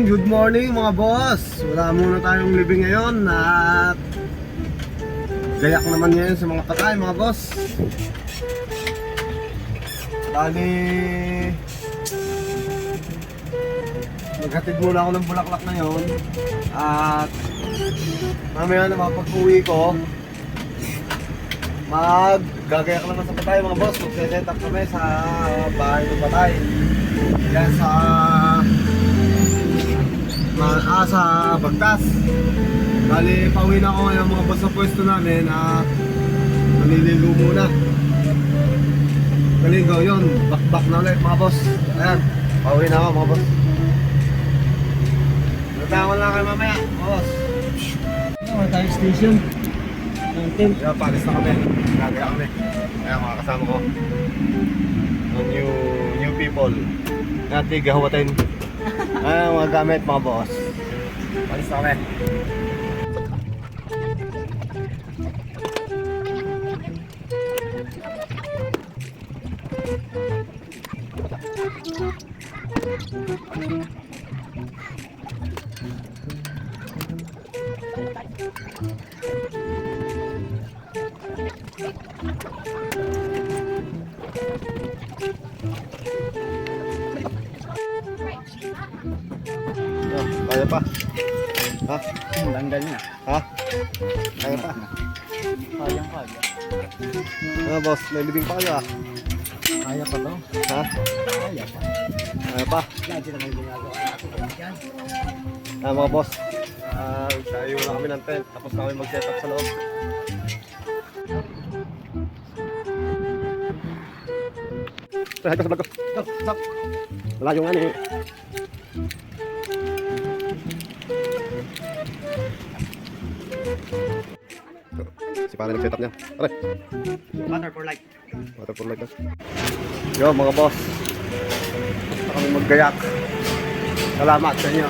good morning mga boss. Wala muna tayong living ngayon at gayak naman ngayon sa mga patay mga boss. Bali, naghatid muna ako ng bulaklak ngayon at mamaya na mapag-uwi ko, maggagayak naman sa patay mga boss. Magse-set up kami sa bahay ng patay. Yan sa Bagtas. Bali, pauwi na ako ngayon mga boss sa pwesto namin at maliligo muna. Maligo yun, back na ulit mga boss. Ayan, pauwi na ako mga boss. Nagtangon lang kayo mamaya mga boss. Ano tayo station? Mountain. Kaya palis na kami, gagaya kami. Ayan mga kasama ko, ang new people natin gahawatin. Ayan mga gamit mga boss. Palis na kami. Kaya pa? Ha? Tanggal na. Ha? Kaya pa? Kaya. Ano boss, may living pa kayo ah? Kaya pa to? Ha? Kaya pa. Kaya pa? Lagi naman ginagawa natin yan. Mga boss, tayo na kami ng tent, tapos na kami mag-set up sa loob. Say hi ka sa vlog ko. Stop! Wala yung ano eh. Si Pana nag-set up niya. Aray! Water for life. Water for light. Yo mga boss, basta kami maggayak. Salamat sa inyo.